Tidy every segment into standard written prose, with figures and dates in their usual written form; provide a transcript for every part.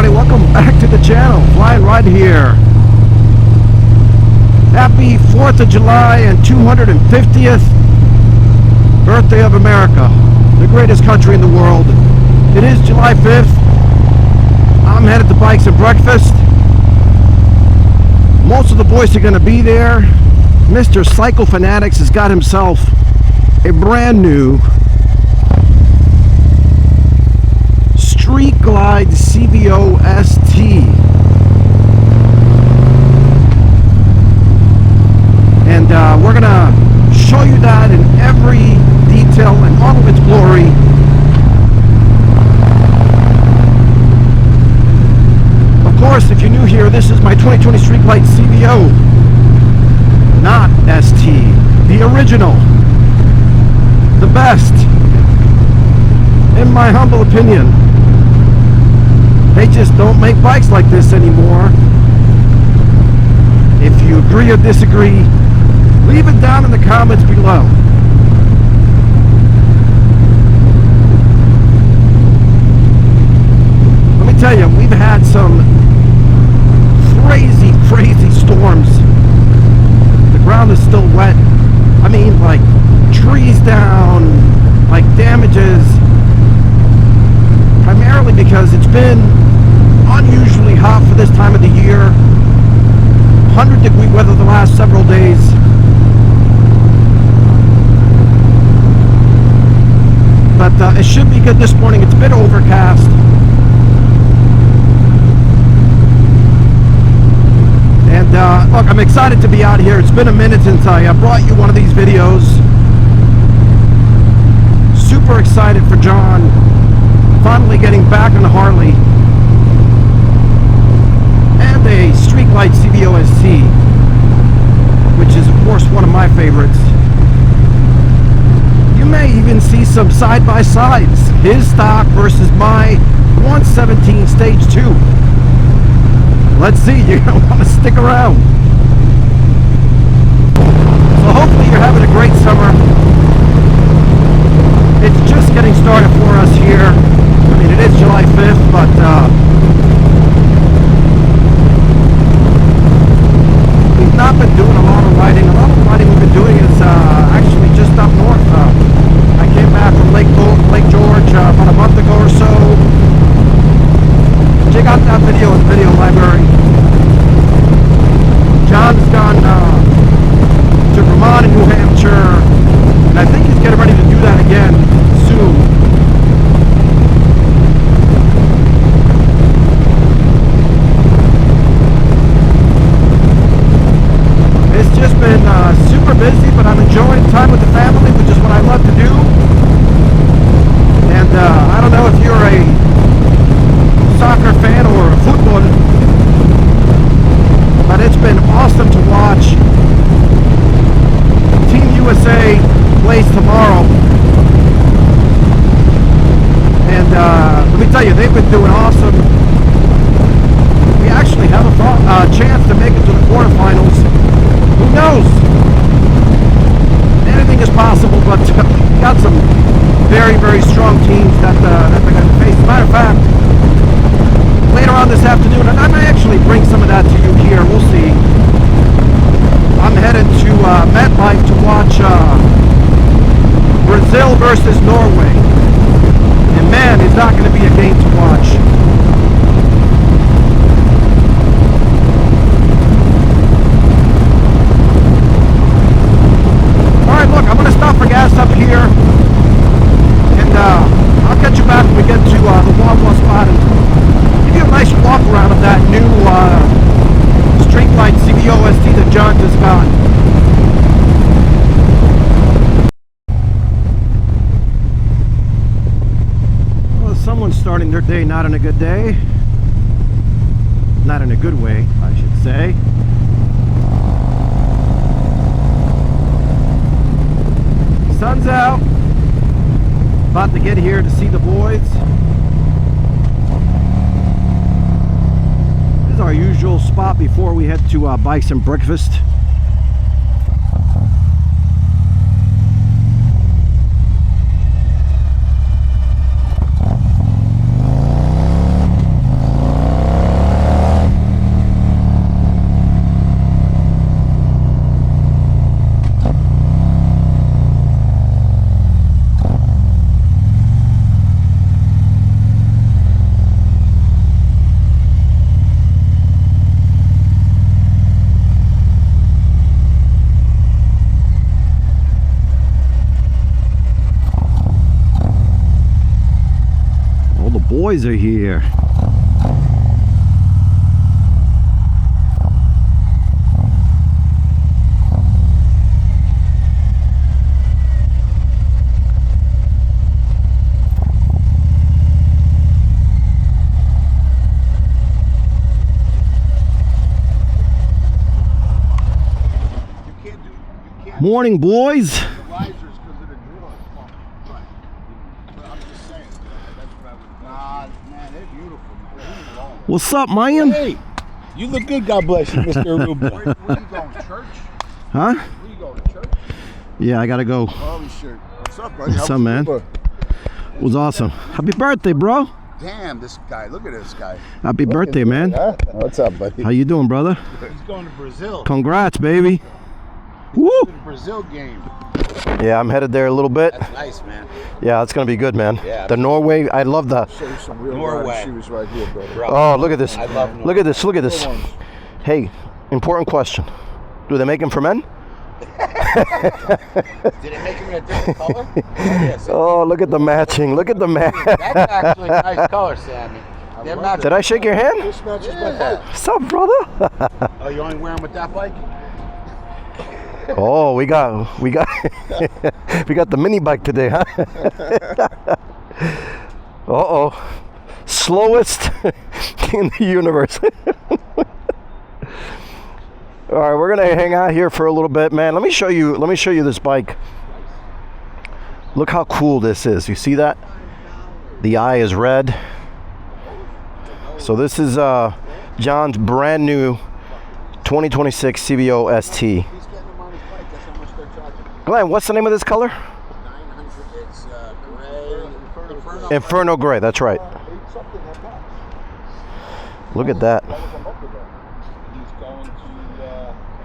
everybody, welcome back to the channel. Fly and Ride here. Happy 4th of July and 250th birthday of America, the greatest country in the world. It is July 5th. I'm headed to Bikes and Breakfast. Most of the boys are going to be there. Mr. Cycle Fanatics has got himself a brand new Street Glide CVO St. And we're going to show you that in every detail and all of its glory. Of course, if you're new here, this is my 2020 Street Glide CVO, not ST, the original, the best, in my humble opinion. They just don't make bikes like this anymore. If you agree or disagree, leave it down in the comments below. Let me tell you, we've had some crazy storms. The ground is still wet. I mean, like trees down, like damages. Primarily because it's been unusually hot for this time of the year. 100-degree weather the last several days. But it should be good this morning. It's a bit overcast. And look, I'm excited to be out here. It's been a minute since I brought you one of these videos. Super excited for John finally getting back on the Harley and a Street Glide CVO St, which is of course one of my favorites. You may even see some side-by-sides, his stock versus my 117 Stage 2. Let's see, you're going to want to stick around. So hopefully you're having a great summer. It's just getting started for us here. I mean, it is July 5th, but we've not been doing a lot of riding. A lot of the riding we've been doing is actually just up north. I came back from Lake George about a month ago or so. Check out that video in the video library. John's gone to Vermont and New Hampshire, and I think he's getting ready to do that again soon. It's just been super busy, but I'm enjoying time with the family, which is what I love to do. And I don't know if you're a soccer fan or a football, but it's been awesome to watch. Team USA plays tomorrow, and let me tell you, they've been doing awesome. We actually have a chance to make it to the quarterfinals. Who knows? Anything is possible, but we got some very strong teams that they're going to face. As a matter of fact, later on this afternoon, and I may actually bring some of that to you here, we'll see. I'm headed to MetLife to watch Brazil versus Norway. And man, it's not going to be a game to watch. Alright, look, I'm going to stop for gas up here. And I'll catch you back when we get to the Wawa spot and give you a nice walk around of that new Street Glide CVO St that John just got. Well, someone's starting their day not in a good day. Not in a good way, I should say. Sun's out. About to get here to see the boys. This is our usual spot before we head to Bikes and Breakfast. boys are here. Morning, boys. What's up, man? Hey, you look good. God bless you, Mr. Aruba. Where you going, church? Huh? Where you going, church? Yeah, I gotta go. Holy shit. What's up, buddy? What's up, man? It was awesome. Happy birthday, bro. Damn, this guy. Look at this guy. Happy birthday, man. Huh? What's up, buddy? How you doing, brother? He's going to Brazil. Congrats, baby. Woo! The Brazil game. Yeah, I'm headed there a little bit. That's nice, man. Yeah, it's gonna be good, man. Yeah. The Norway, I love the. Show you some real Norway. shoes right here, brother. Bro, Oh, look at this. I love Norway. Look at this. Look at this. Hey, important question. Do they make them for men? Did it make him in a different color? Yes. Oh, look at the matching. Look at the match. That's actually a nice color, Sammy. They're matching. Did I shake your hand? This matches my Yeah. bike. What's up, brother? Oh, you only wear them with that bike? Oh, we got we got the mini bike today, huh? Uh-oh. Slowest in the universe. All right, we're gonna hang out here for a little bit, man. Let me show you this bike. Look how cool this is. You see that? The eye is red. So this is John's brand new 2026 CVO St. Glenn, what's the name of this color? 900, it's gray. Inferno Gray, that's right. Look at that. He's going to,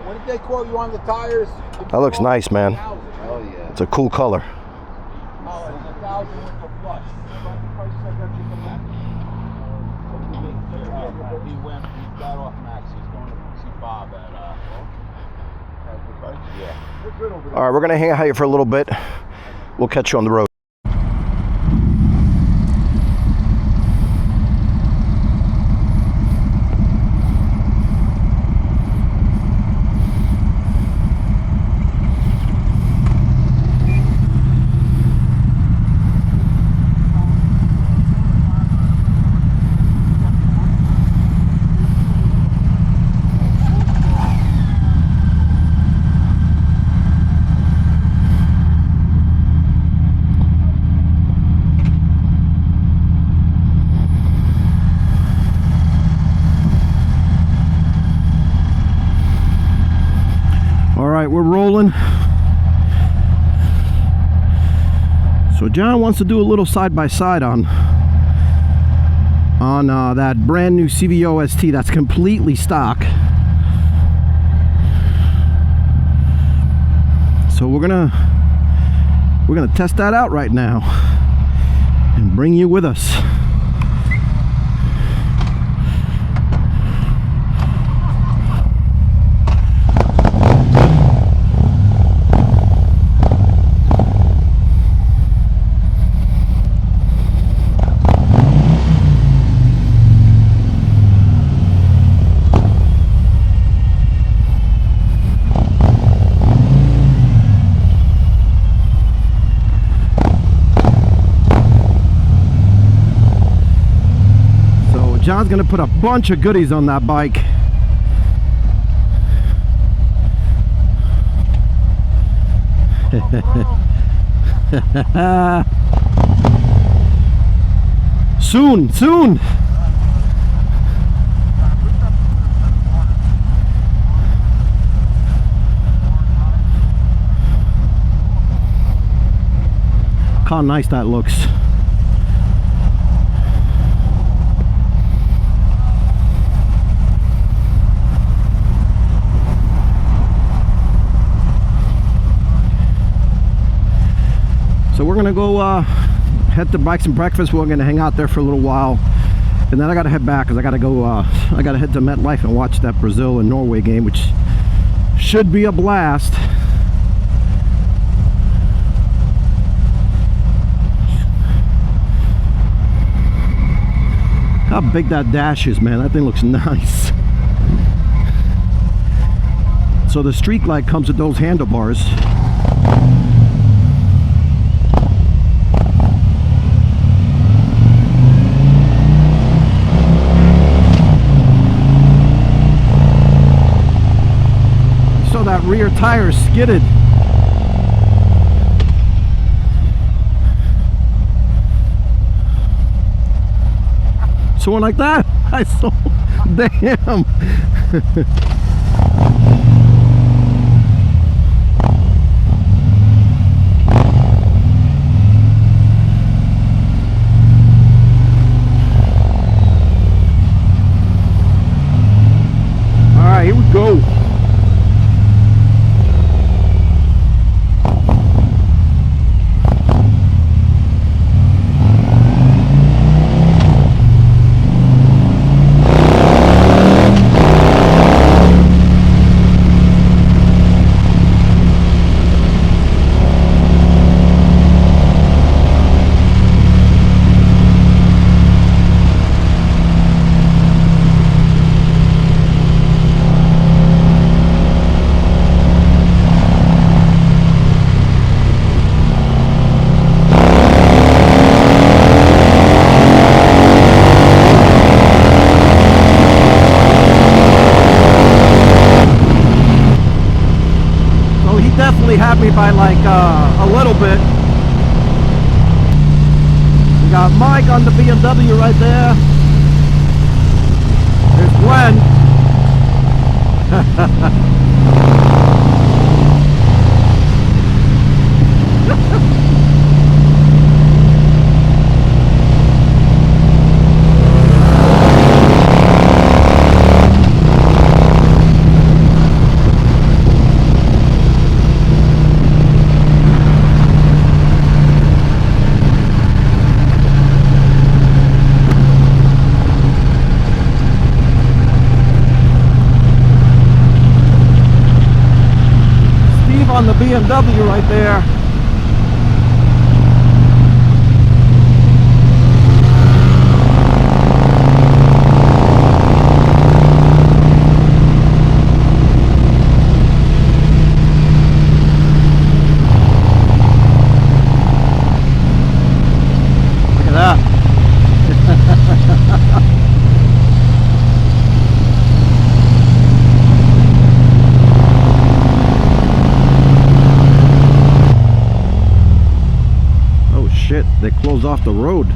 what did they quote you on the tires? That looks nice, man. Oh, yeah. It's a cool color. Oh, it's 1,000 with the flush. He got off Max. He's going to see Bob at, yeah. All right, we're gonna hang out here for a little bit. We'll catch you on the road. All right, we're rolling. So John wants to do a little side-by-side on that brand new CVO St that's completely stock. So we're gonna test that out right now and bring you with us. John's gonna put a bunch of goodies on that bike. Soon. Look how nice that looks. So we're gonna go head to Bikes and Breakfast. We're gonna hang out there for a little while, and then I gotta head back because I gotta go. I gotta head to MetLife and watch that Brazil and Norway game, which should be a blast. How big that dash is, man. That thing looks nice. So the street light comes with those handlebars. So that rear tire skidded. So one like that, I saw, damn. All right, here we go. Definitely had me by like a little bit. We got Mike on the BMW right there. There's Glenn. On the BMW right there. Look at that. Shit, they closed off the road.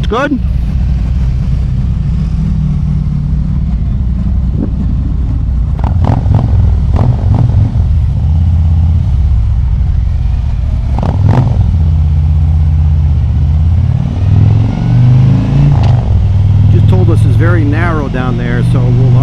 Good. Just told us it's very narrow down there, so we'll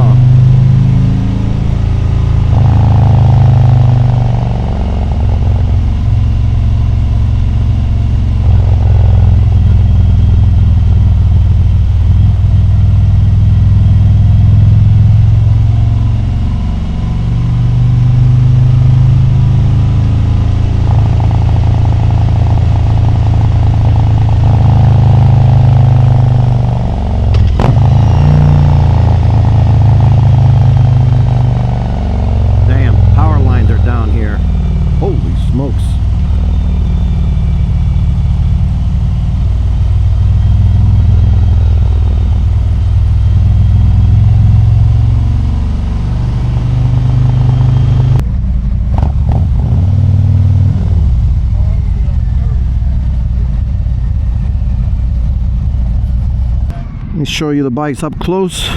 smokes. show you the bikes up close.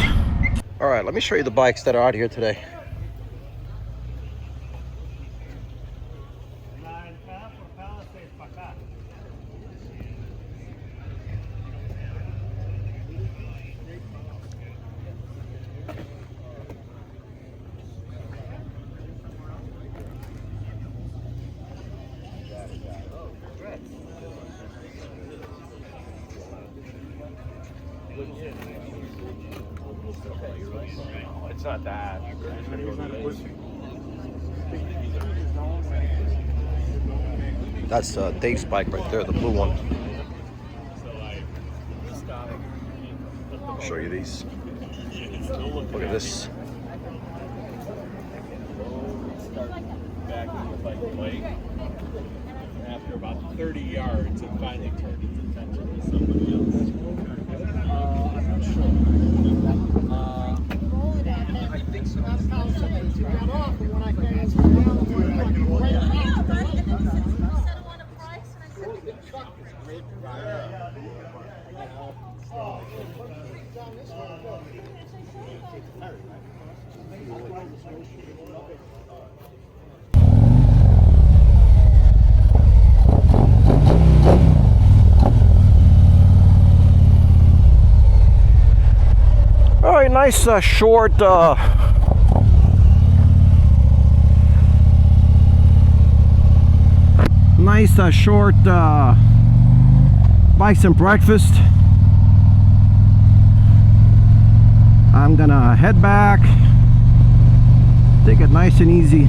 All right, let me show you the bikes that are out here today. It's not that. That's Dave's bike right there, the blue one. I'll show you these. Look at this. After about 30 yards, it finally turned its attention to somebody else. I'm not sure. I think so. All right, nice short short bikes and breakfast. I'm gonna head back, take it nice and easy.